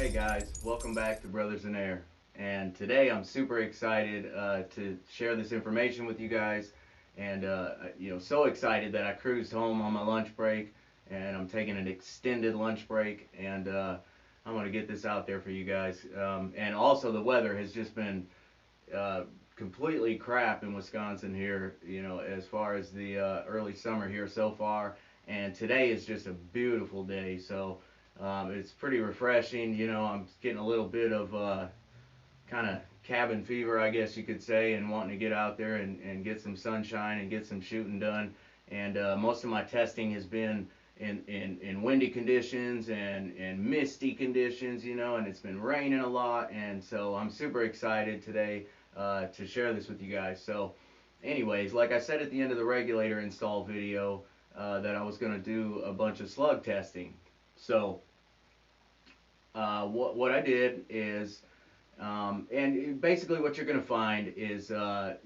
Hey guys, welcome back to Brothers in Air. And today I'm super excited to share this information with you guys. And so excited that I cruised home on my lunch break, and I'm taking an extended lunch break, and I'm gonna get this out there for you guys. And also, the weather has just been uh, completely crap in Wisconsin here. As far as the early summer here so far. And today is just a beautiful day. So. It's pretty refreshing. I'm getting a little bit of kind of cabin fever, I guess you could say, and wanting to get out there and get some sunshine and get some shooting done. And most of my testing has been in windy conditions and misty conditions, and it's been raining a lot. And so I'm super excited today to share this with you guys. So, anyways, like I said at the end of the regulator install video, that I was going to do a bunch of slug testing. So what I did is, and basically what you're going to find is, kind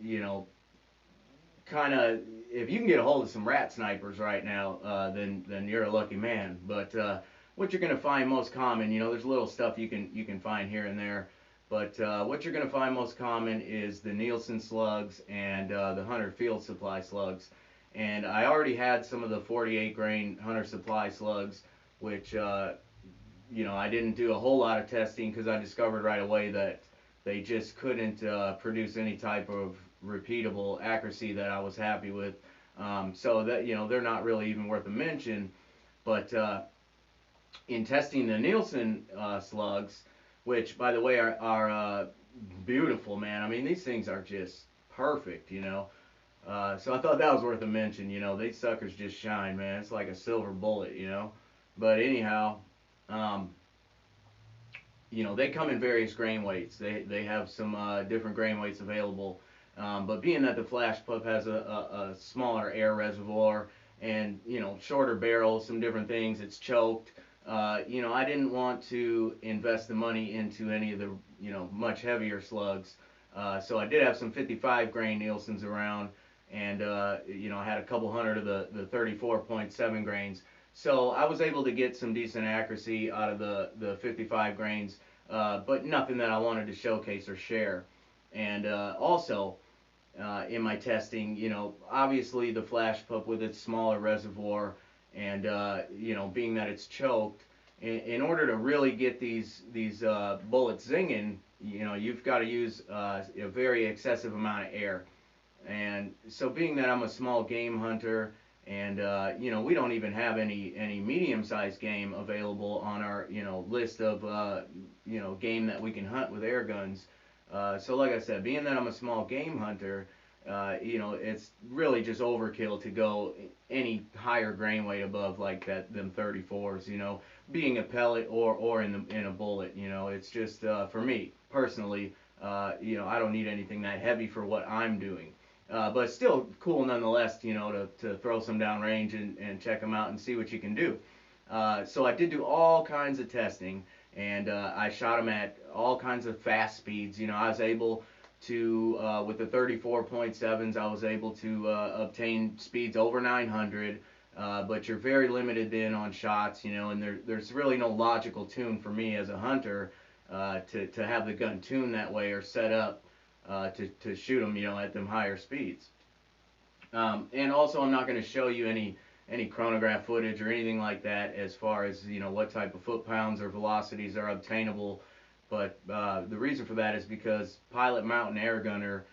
of, if you can get a hold of some rat snipers right now, then you're a lucky man. But what you're going to find most common, there's little stuff you can find here and there. But what you're going to find most common is the Nielsen slugs and the Hunter Field Supply slugs. And I already had some of the 48 grain Hunter Supply slugs, which I didn't do a whole lot of testing because I discovered right away that they just couldn't produce any type of repeatable accuracy that I was happy with. So that they're not really even worth a mention. But in testing the Nielsen slugs, which by the way are beautiful, man. I mean, these things are just perfect. So I thought that was worth a mention. These suckers just shine, man. It's like a silver bullet. But anyhow, um, they come in various grain weights. They have some different grain weights available. But being that the Flash Pup has a smaller air reservoir and shorter barrel, some different things, it's choked. I didn't want to invest the money into any of the much heavier slugs. So I did have some 55 grain Nielsen's around, and I had a couple hundred of the 34.7 grains. So I was able to get some decent accuracy out of the 55 grains, but nothing that I wanted to showcase or share. And also, in my testing, obviously the Flash Pup with its smaller reservoir and, being that it's choked, in order to really get these bullets zinging, you've got to use a very excessive amount of air. And so being that I'm a small game hunter, and we don't even have any medium-sized game available on our list of game that we can hunt with air guns. So like I said, being that I'm a small game hunter, it's really just overkill to go any higher grain weight above like them 34s. Being a pellet or in a bullet. It's just for me personally. I don't need anything that heavy for what I'm doing. But still cool nonetheless, to throw some downrange and check them out and see what you can do. So I did do all kinds of testing, and I shot them at all kinds of fast speeds. I was able to, with the 34.7s, I was able to obtain speeds over 900. But you're very limited then on shots, and there's really no logical tune for me as a hunter to have the gun tuned that way or set up to shoot them, at them higher speeds. And also, I'm not going to show you any chronograph footage or anything like that as far as what type of foot-pounds or velocities are obtainable. But the reason for that is because Pilot Mountain Air Gunner,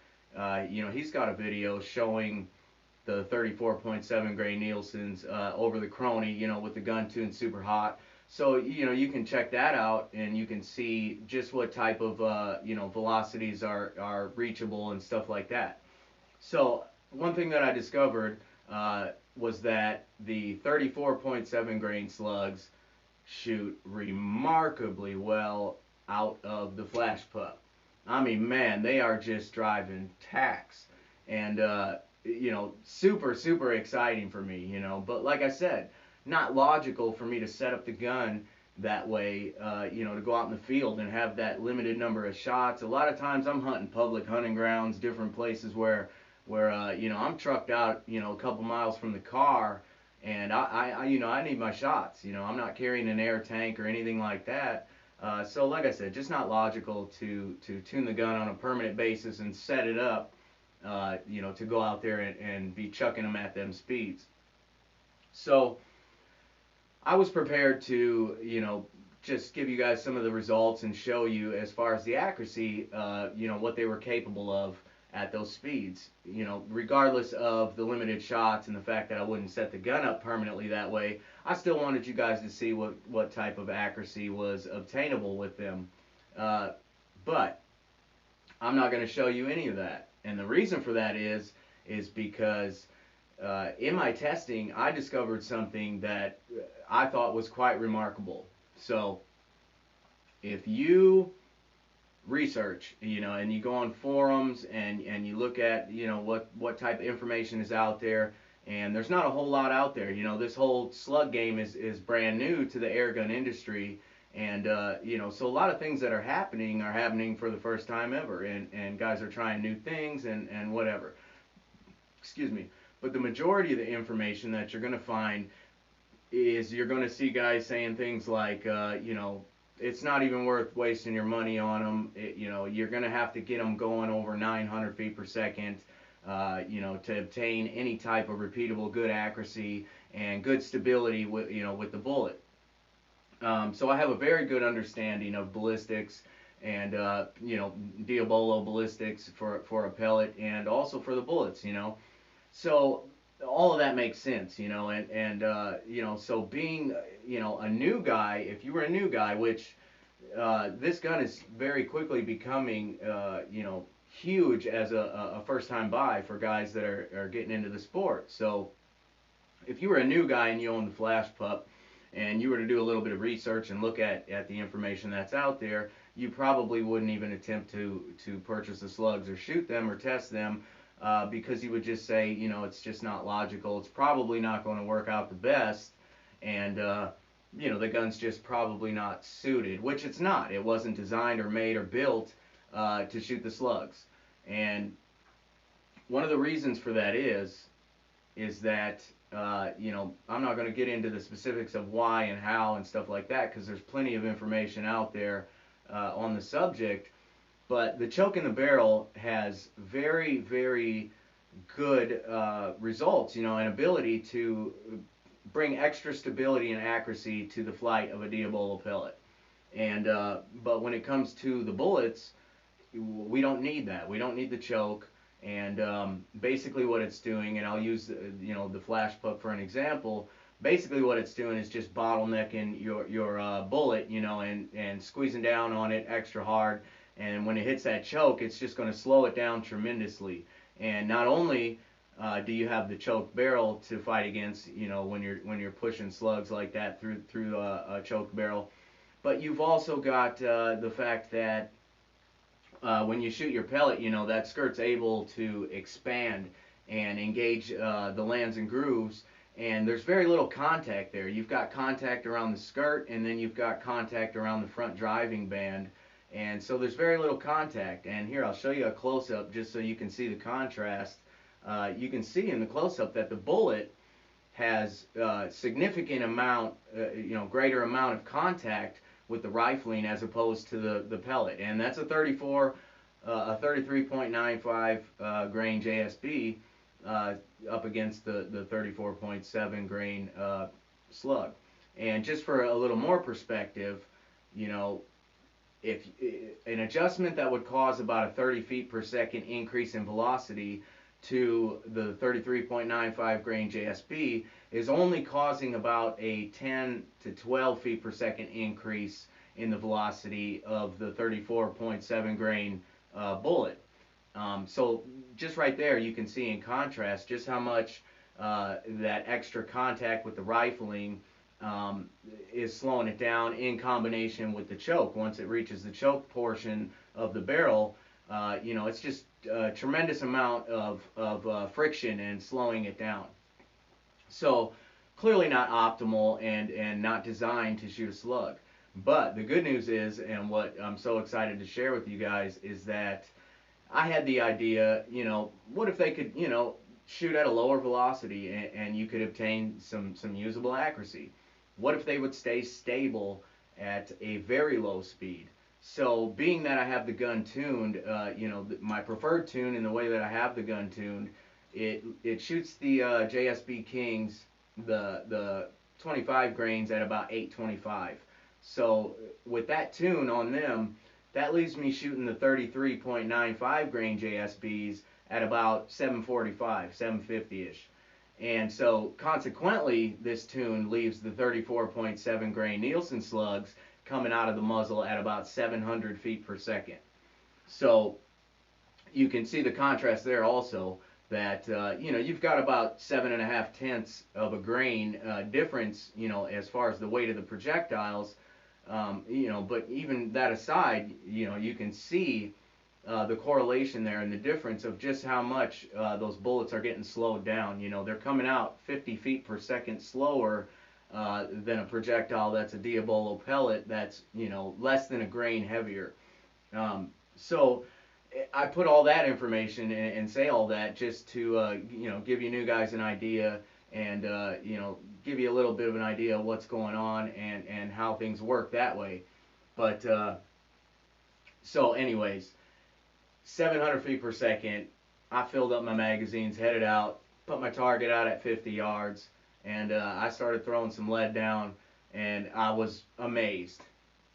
he's got a video showing the 34.7 grain Nielsen's over the chrony, with the gun tuned super hot. So you can check that out, and you can see just what type of velocities are reachable and stuff like that. So one thing that I discovered was that the 34.7 grain slugs shoot remarkably well out of the Flash Pup. I mean, man, they are just driving tacks, and super exciting for me. But like I said, not logical for me to set up the gun that way, to go out in the field and have that limited number of shots. A lot of times I'm hunting public hunting grounds, different places where I'm trucked out, a couple miles from the car, and I need my shots. I'm not carrying an air tank or anything like that. So like I said, just not logical to tune the gun on a permanent basis and set it up, to go out there and be chucking them at them speeds. So I was prepared to, just give you guys some of the results and show you as far as the accuracy, what they were capable of at those speeds. Regardless of the limited shots and the fact that I wouldn't set the gun up permanently that way, I still wanted you guys to see what type of accuracy was obtainable with them. But I'm not going to show you any of that. And the reason for that is because in my testing, I discovered something that I thought was quite remarkable. So if you research, and you go on forums and you look at, what type of information is out there, and there's not a whole lot out there. This whole slug game is brand new to the air gun industry, and so a lot of things that are happening for the first time ever, and guys are trying new things and whatever. Excuse me. But the majority of the information that you're going to find is you're going to see guys saying things like, it's not even worth wasting your money on them. You're going to have to get them going over 900 feet per second, to obtain any type of repeatable good accuracy and good stability with the bullet. So I have a very good understanding of ballistics and, Diabolo ballistics for a pellet and also for the bullets, So all of that makes sense, so being, a new guy, if you were a new guy, which this gun is very quickly becoming, huge as a first-time buy for guys that are getting into the sport. So if you were a new guy and you own the Flashpup, and you were to do a little bit of research and look at the information that's out there, you probably wouldn't even attempt to purchase the slugs or shoot them or test them, because you would just say, it's just not logical. It's probably not going to work out the best, and the gun's just probably not suited, which it's not. It wasn't designed or made or built to shoot the slugs. And one of the reasons for that is that I'm not going to get into the specifics of why and how and stuff like that, because there's plenty of information out there on the subject. But the choke in the barrel has very, very good results, and ability to bring extra stability and accuracy to the flight of a Diabolo pellet. And but when it comes to the bullets, we don't need that. We don't need the choke. And basically what it's doing, and I'll use the Flashpup for an example. Basically what it's doing is just bottlenecking your bullet, and squeezing down on it extra hard. And when it hits that choke, it's just going to slow it down tremendously. And not only do you have the choke barrel to fight against, when you're pushing slugs like that through a choke barrel, but you've also got the fact that when you shoot your pellet, that skirt's able to expand and engage the lands and grooves, and there's very little contact there. You've got contact around the skirt, and then you've got contact around the front driving band, and so there's very little contact. And here, I'll show you a close-up just so you can see the contrast. You can see in the close-up that the bullet has significant amount, greater amount of contact with the rifling as opposed to the pellet, and that's a 33.95 grain JSB up against the 34.7 grain slug. And just for a little more perspective, if an adjustment that would cause about a 30 feet per second increase in velocity to the 33.95 grain JSB is only causing about a 10 to 12 feet per second increase in the velocity of the 34.7 grain bullet. So just right there you can see in contrast just how much that extra contact with the rifling is slowing it down in combination with the choke. Once it reaches the choke portion of the barrel, it's just a tremendous amount of friction and slowing it down. So clearly not optimal and not designed to shoot a slug. But the good news is, and what I'm so excited to share with you guys, is that I had the idea, what if they could, shoot at a lower velocity and you could obtain some usable accuracy? What if they would stay stable at a very low speed. So being that I have the gun tuned, my preferred tune in the way that I have the gun tuned, it shoots the JSB Kings, the 25 grains at about 825. So with that tune on them, that leaves me shooting the 33.95 grain JSBs at about 745, 750-ish. And so consequently, this tune leaves the 34.7 grain Nielsen slugs coming out of the muzzle at about 700 feet per second. So you can see the contrast there also, that you've got about 7.5 tenths of a grain difference, as far as the weight of the projectiles. But even that aside, you can see the correlation there and the difference of just how much those bullets are getting slowed down. They're coming out 50 feet per second slower than a projectile that's a Diabolo pellet that's less than a grain heavier. So I put all that information and say all that just to give you new guys an idea, and give you a little bit of an idea of what's going on and how things work that way. But so anyways, 700 feet per second, I filled up my magazines, headed out, put my target out at 50 yards, and I started throwing some lead down, and I was amazed.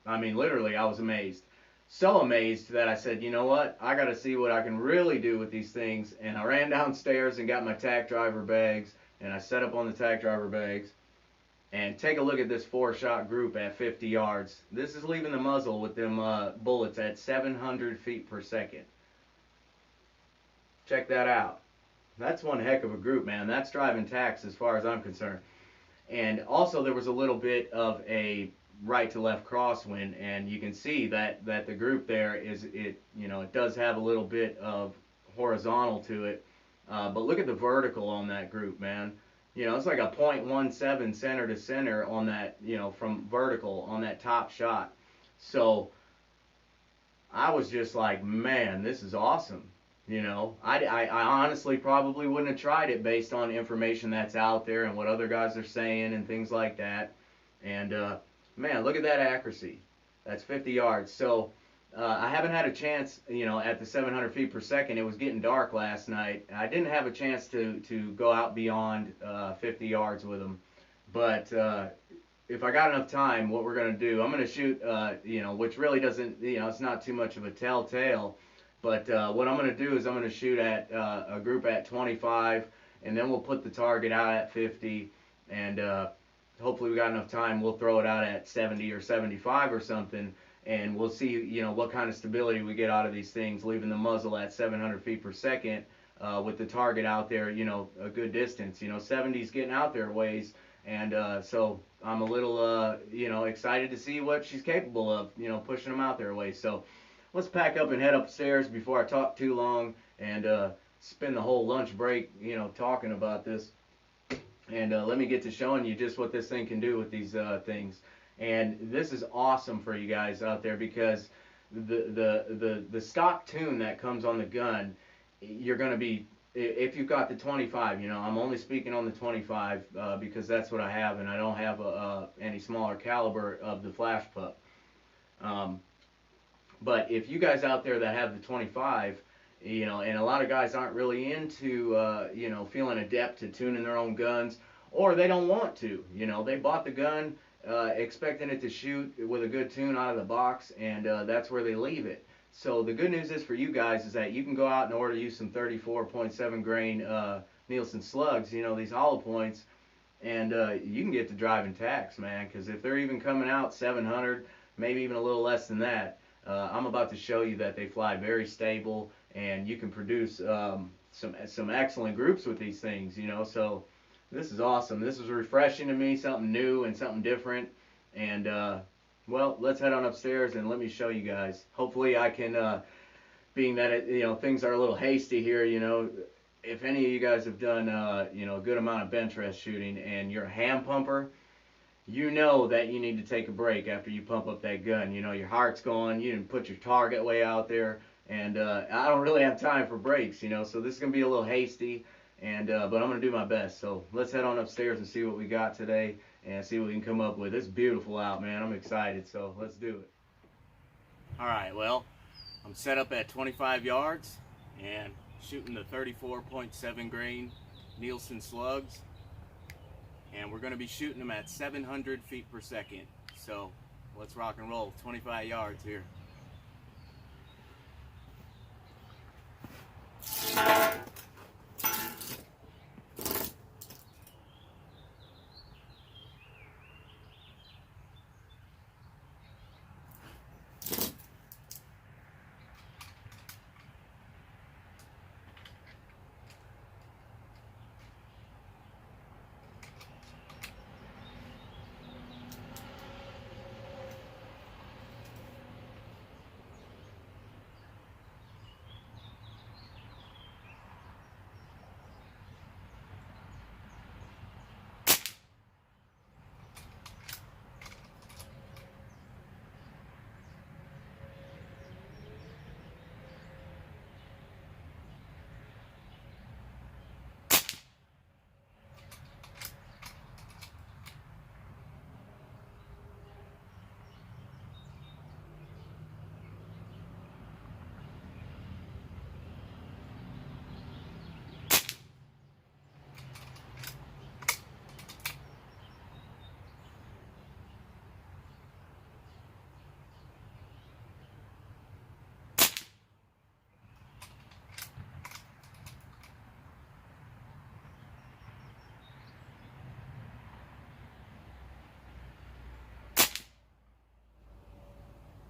I mean, literally, I was amazed. So amazed that I said, you know what, I got to see what I can really do with these things. And I ran downstairs and got my tack driver bags, and I set up on the tack driver bags. And take a look at this 4-shot group at 50 yards. This is leaving the muzzle with them bullets at 700 feet per second. Check that out. That's one heck of a group, man. That's driving tacks as far as I'm concerned. And also there was a little bit of a right to left crosswind, and you can see that the group there it does have a little bit of horizontal to it, but look at the vertical on that group, man. It's like a 0.17 center to center on that, from vertical on that top shot. So I was just like, man, this is awesome. I honestly probably wouldn't have tried it based on information that's out there and what other guys are saying and things like that. And man, look at that accuracy. That's 50 yards. So I haven't had a chance, at the 700 feet per second. It was getting dark last night. I didn't have a chance to go out beyond 50 yards with them. But if I got enough time, what we're going to do, I'm going to shoot, which really doesn't, it's not too much of a telltale. But what I'm going to do is I'm going to shoot at a group at 25, and then we'll put the target out at 50, and hopefully we got enough time, we'll throw it out at 70 or 75 or something, and we'll see, what kind of stability we get out of these things, leaving the muzzle at 700 feet per second with the target out there, a good distance. 70's getting out there ways, and so I'm a little, excited to see what she's capable of, pushing them out there ways. So let's pack up and head upstairs before I talk too long and spend the whole lunch break, talking about this. And let me get to showing you just what this thing can do with these things. And this is awesome for you guys out there, because the stock tune that comes on the gun, you're going to be, if you've got the 25, I'm only speaking on the 25 because that's what I have, and I don't have any smaller caliber of the Flashpup. But if you guys out there that have the 25, and a lot of guys aren't really into, feeling adept to tuning their own guns, or they don't want to, they bought the gun expecting it to shoot with a good tune out of the box, and that's where they leave it. So the good news is for you guys is that you can go out and order you some 34.7 grain Nielsen slugs, these hollow points, and you can get to driving tacks, man, because if they're even coming out 700, maybe even a little less than that, I'm about to show you that they fly very stable, and you can produce some excellent groups with these things, so this is awesome. This is refreshing to me, something new and something different. And well, let's head on upstairs and let me show you guys. Hopefully I can, being that things are a little hasty here, if any of you guys have done a good amount of bench rest shooting and you're a hand pumper, you know that you need to take a break after you pump up that gun. Your heart's going, you didn't put your target way out there, and I don't really have time for breaks, so this is going to be a little hasty. and but I'm gonna do my best. So let's head on upstairs and see what we got today and see what we can come up with. It's beautiful out, man. I'm excited, so let's do it. All right, well, I'm set up at 25 yards and shooting the 34.7 grain Nielsen slugs, and we're going to be shooting them at 700 feet per second. So let's rock and roll. 25 yards here.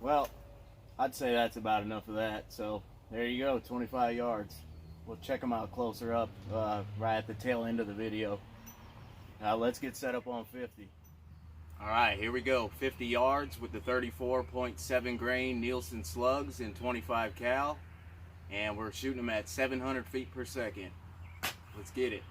Well, I'd say that's about enough of that. So there you go, 25 yards. We'll check them out closer up right at the tail end of the video. Now let's get set up on 50. All right, here we go. 50 yards with the 34.7 grain Nielsen slugs in 25 cal, and we're shooting them at 700 feet per second. Let's get it.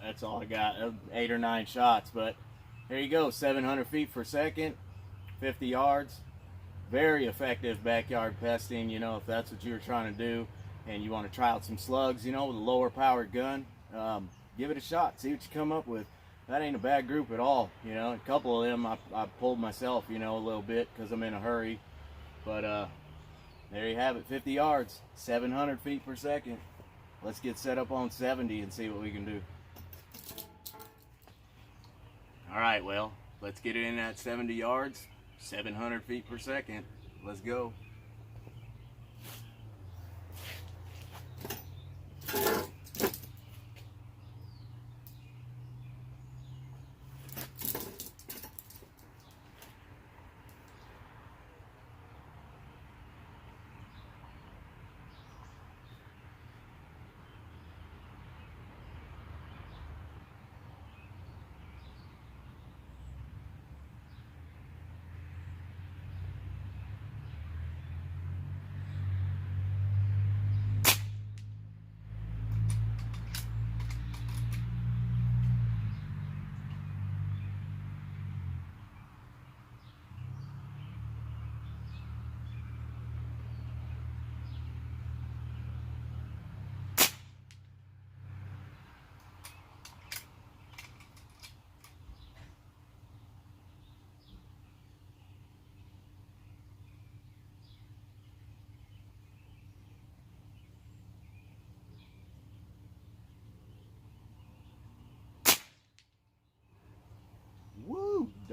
That's all I got, 8 or 9 shots, but there you go, 700 feet per second, 50 yards. Very effective backyard pesting, you know, if that's what you're trying to do and you want to try out some slugs, you know, with a lower powered gun, give it a shot, see what you come up with. That ain't a bad group at all, you know. A couple of them I pulled myself, you know, a little bit because I'm in a hurry, but there you have it, 50 yards, 700 feet per second. Let's get set up on 70 and see what we can do. All right, well, let's get it in at 70 yards, 700 feet per second. Let's go.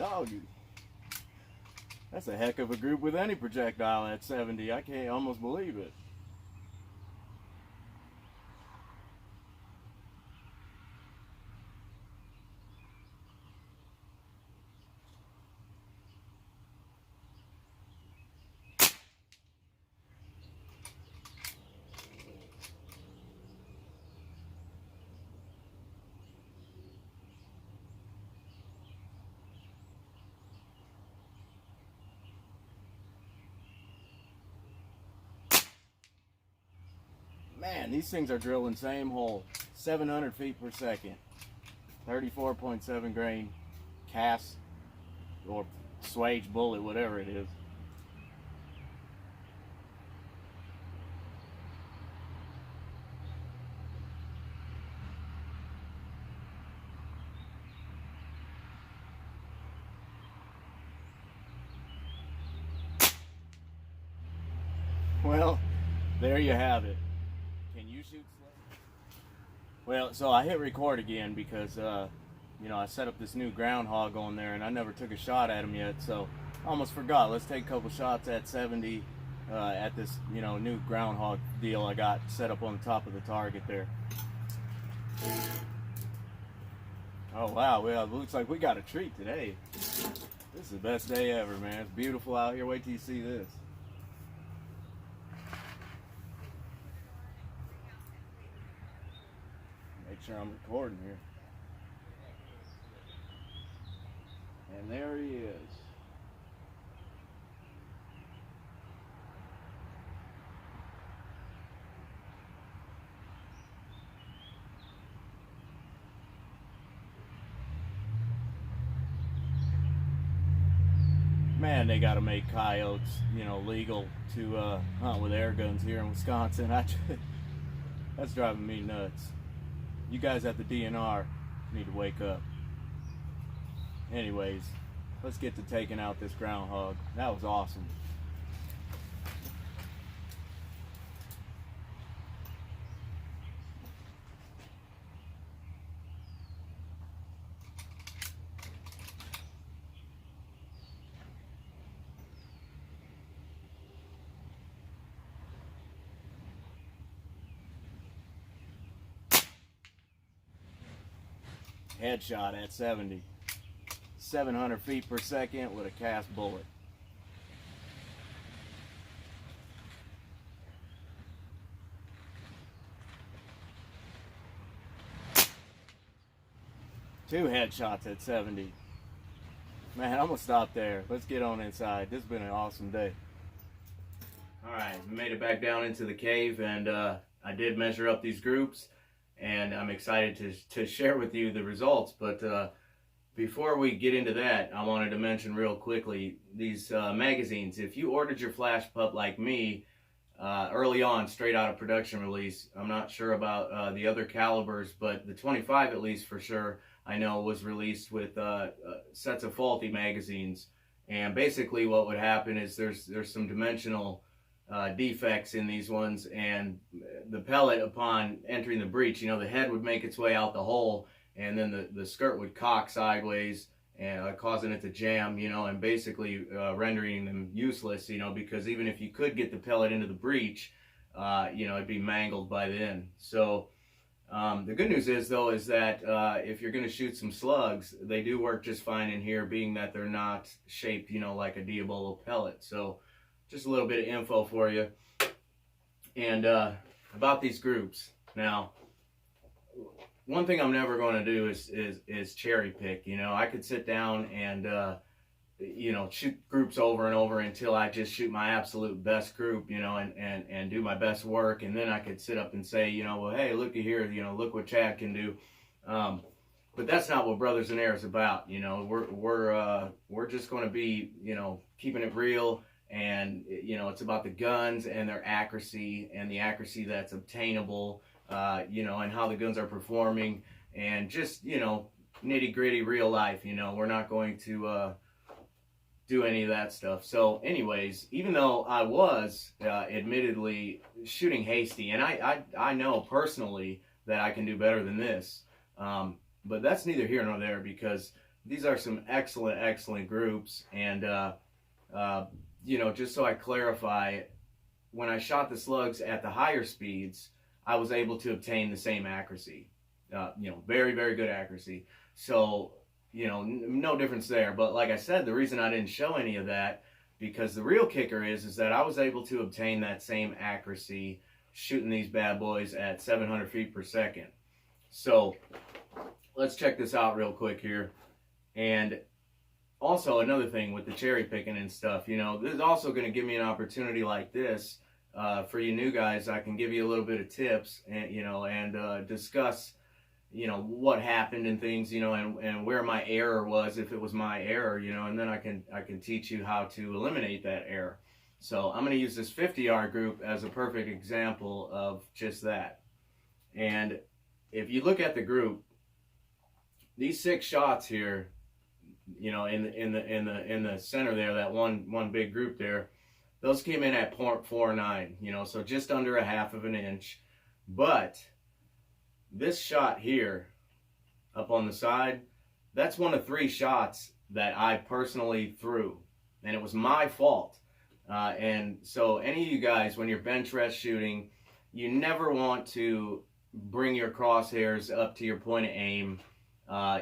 Doggy. That's a heck of a group with any projectile at 70. I can't almost believe it. Man, these things are drilling same hole, 700 feet per second, 34.7 grain cast or swage bullet, whatever it is. Well, there you have it. Can you shoot slugs? Well, so I hit record again because, you know, I set up this new groundhog on there and I never took a shot at him yet, so I almost forgot. Let's take a couple shots at 70 at this, you know, new groundhog deal I got set up on the top of the target there. Oh, wow. Well, it looks like we got a treat today. This is the best day ever, man. It's beautiful out here. Wait till you see this. Make sure I'm recording here. And there he is. Man, they got to make coyotes, you know, legal to hunt with air guns here in Wisconsin. That's driving me nuts. You guys at the DNR need to wake up. Anyways, let's get to taking out this groundhog. That was awesome. Headshot at 70. 700 feet per second with a cast bullet. Two headshots at 70. Man, I'm gonna stop there. Let's get on inside. This has been an awesome day. Alright, we made it back down into the cave, and I did measure up these groups, and I'm excited to share with you the results. But before we get into that, I wanted to mention real quickly these magazines. If you ordered your flash pup like me early on, straight out of production release, I'm not sure about the other calibers, but the 25 at least for sure, I know was released with sets of faulty magazines. And basically what would happen is there's some dimensional defects in these ones, and the pellet, upon entering the breech, you know, the head would make its way out the hole, and then the skirt would cock sideways and causing it to jam, you know, and basically rendering them useless, you know, because even if you could get the pellet into the breech, you know, it'd be mangled by then. So the good news is, though, is that if you're going to shoot some slugs, they do work just fine in here, being that they're not shaped, you know, like a Diabolo pellet. So just a little bit of info for you. And about these groups. Now, one thing I'm never going to do is cherry pick. You know, I could sit down and you know, shoot groups over and over until I just shoot my absolute best group, you know, and do my best work, and then I could sit up and say, you know, well, hey, looky here, you know, look what Chad can do. But that's not what Brothers in Air is about. You know, we're just going to be, you know, keeping it real, and you know, it's about the guns and their accuracy, and the accuracy that's obtainable. You know, and how the guns are performing, and just, you know, nitty gritty real life. You know, we're not going to do any of that stuff. So anyways, even though I was admittedly shooting hasty, and I know personally that I can do better than this, but that's neither here nor there, because these are some excellent groups. And you know, just so I clarify, when I shot the slugs at the higher speeds, I was able to obtain the same accuracy. You know, very good accuracy. So, you know, no difference there. But like I said, the reason I didn't show any of that, because the real kicker is that I was able to obtain that same accuracy shooting these bad boys at 700 feet per second. So let's check this out real quick here. And also another thing with the cherry picking and stuff, you know, this is also going to give me an opportunity like this. For you new guys, I can give you a little bit of tips and, you know, and discuss, you know, what happened and things, you know, and where my error was, if it was my error, you know, and then I can teach you how to eliminate that error. So I'm going to use this 50-yard group as a perfect example of just that. And if you look at the group, these 6 shots here, you know, in the center there, that one big group there, those came in at 0.49, you know, so just under a half of an inch. But this shot here up on the side, that's one of 3 shots that I personally threw, and it was my fault. And so any of you guys, when you're bench rest shooting, you never want to bring your crosshairs up to your point of aim,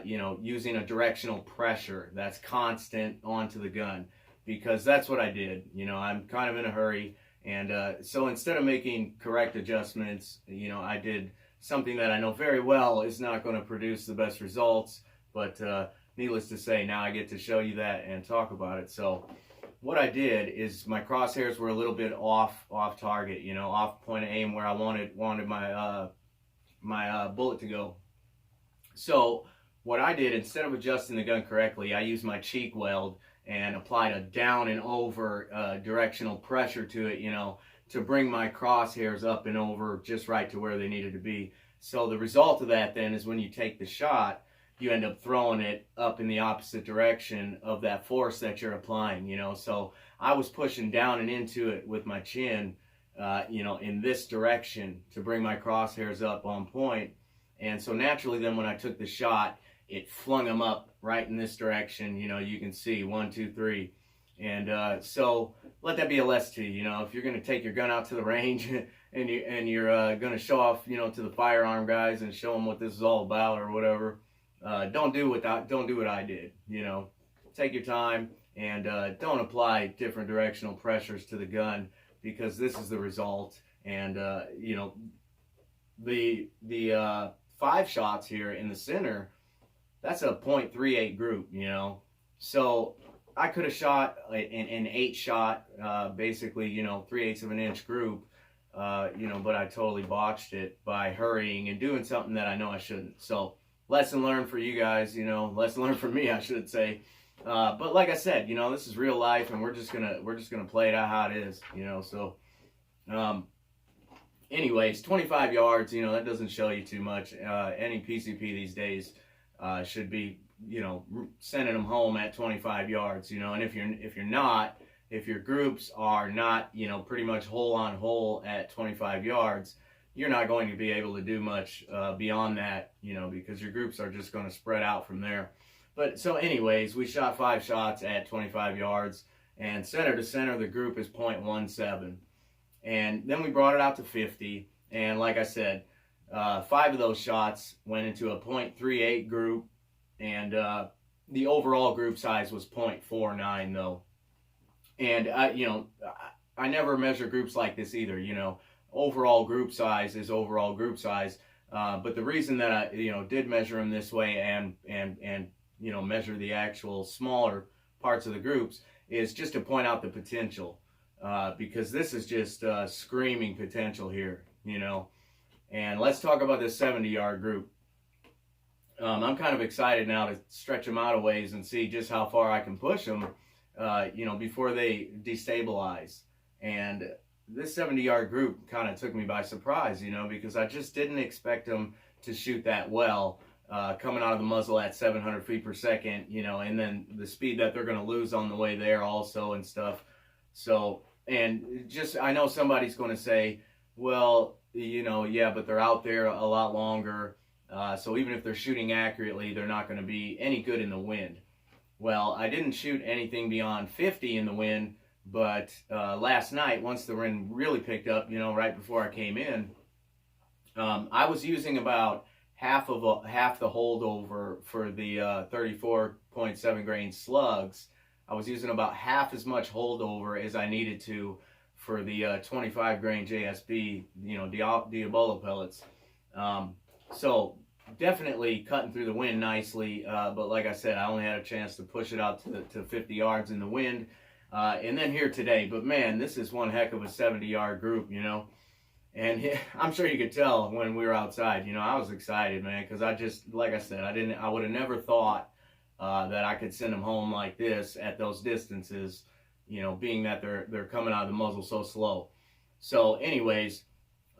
you know, using a directional pressure that's constant onto the gun, because that's what I did. You know, I'm kind of in a hurry, and so instead of making correct adjustments, you know, I did something that I know very well is not going to produce the best results, but needless to say, now I get to show you that and talk about it. So what I did is my crosshairs were a little bit off target, you know, off point of aim where I wanted my my bullet to go. So what I did, instead of adjusting the gun correctly, I used my cheek weld and applied a down and over directional pressure to it, you know, to bring my crosshairs up and over just right to where they needed to be. So the result of that then is when you take the shot, you end up throwing it up in the opposite direction of that force that you're applying, you know. So I was pushing down and into it with my chin, you know, in this direction to bring my crosshairs up on point. And so naturally then when I took the shot, it flung them up right in this direction. You know, you can see 1, 2, 3. And so let that be a lesson to you. You know, if you're going to take your gun out to the range and you're going to show off, you know, to the firearm guys and show them what this is all about or whatever, don't do what I did. You know, take your time and don't apply different directional pressures to the gun, because this is the result. And you know, the 5 shots here in the center, that's a 0.38 group, you know. So I could have shot an 8 shot, basically, you know, 3/8 of an inch group, you know, but I totally botched it by hurrying and doing something that I know I shouldn't. So lesson learned for you guys, you know, lesson learned for me, I should say. But like I said, you know, this is real life, and we're just gonna play it out how it is, you know. So anyways, 25 yards, you know, that doesn't show you too much. Any PCP these days should be, you know, sending them home at 25 yards, you know. And if your groups are not, you know, pretty much hole on hole at 25 yards, you're not going to be able to do much beyond that, you know, because your groups are just going to spread out from there. But so anyways, we shot 5 shots at 25 yards, and center to center the group is 0.17. And then we brought it out to 50, and like I said, 5 of those shots went into a 0.38 group, and the overall group size was 0.49 though. And you know, I never measure groups like this either, you know. Overall group size is overall group size, but the reason that I, you know, did measure them this way and you know, measure the actual smaller parts of the groups is just to point out the potential, because this is just screaming potential here, you know. And let's talk about this 70-yard group. I'm kind of excited now to stretch them out a ways and see just how far I can push them, you know, before they destabilize. And this 70-yard group kind of took me by surprise, you know, because I just didn't expect them to shoot that well, coming out of the muzzle at 700 feet per second, you know, and then the speed that they're going to lose on the way there also and stuff. So, and just, I know somebody's going to say, well, you know, yeah, but they're out there a lot longer. So even if they're shooting accurately, they're not going to be any good in the wind. Well, I didn't shoot anything beyond 50 in the wind, but last night, once the wind really picked up, you know, right before I came in, I was using about half the holdover for the 34.7 grain slugs. I was using about half as much holdover as I needed to for the 25 grain JSB, you know, Diabolo pellets. So definitely cutting through the wind nicely, but like I said, I only had a chance to push it out to 50 yards in the wind, and then here today. But man, this is one heck of a 70-yard group, you know. And I'm sure you could tell when we were outside, you know, I was excited, man, because I just, like I said, I would have never thought that I could send them home like this at those distances, you know, being that they're coming out of the muzzle so slow. So anyways,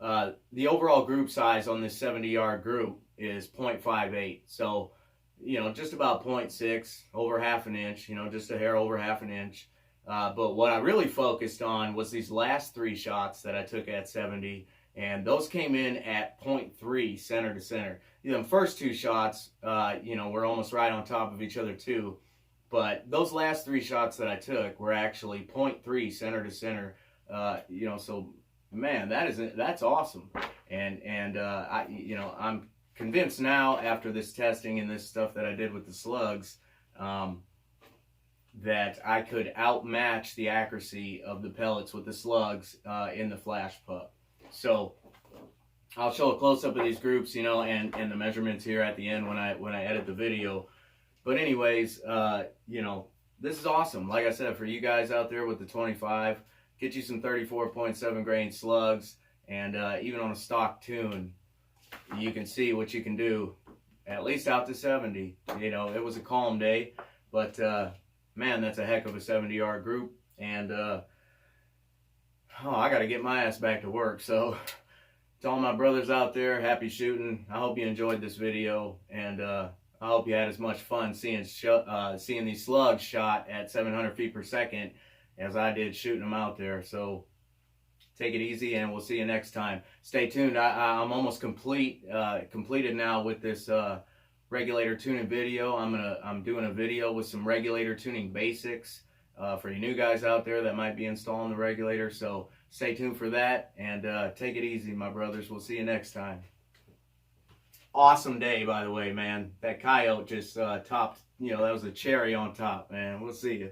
the overall group size on this 70-yard group is 0.58. So, you know, just about 0.6, over half an inch, you know, just a hair over half an inch. But what I really focused on was these last 3 shots that I took at 70, and those came in at 0.3 center to center. You know, the first 2 shots, you know, were almost right on top of each other too. But those last 3 shots that I took were actually 0.3 center to center. You know, so man, that's awesome. And you know, I'm convinced now after this testing and this stuff that I did with the slugs, that I could outmatch the accuracy of the pellets with the slugs in the Flashpup. So I'll show a close-up of these groups, you know, and the measurements here at the end when I edit the video. But anyways, you know, this is awesome. Like I said, for you guys out there with the 25, get you some 34.7 grain slugs, and even on a stock tune, you can see what you can do, at least out to 70. You know, it was a calm day, but man, that's a heck of a 70-yard group. And oh, I got to get my ass back to work. So to all my brothers out there, happy shooting. I hope you enjoyed this video, and I hope you had as much fun seeing these slugs shot at 700 feet per second as I did shooting them out there. So take it easy, and we'll see you next time. Stay tuned. I'm almost completed now with this regulator tuning video. I'm doing a video with some regulator tuning basics for you new guys out there that might be installing the regulator. So stay tuned for that, and take it easy, my brothers. We'll see you next time. Awesome day, by the way, man. That coyote just topped, you know, that was a cherry on top, man. We'll see you.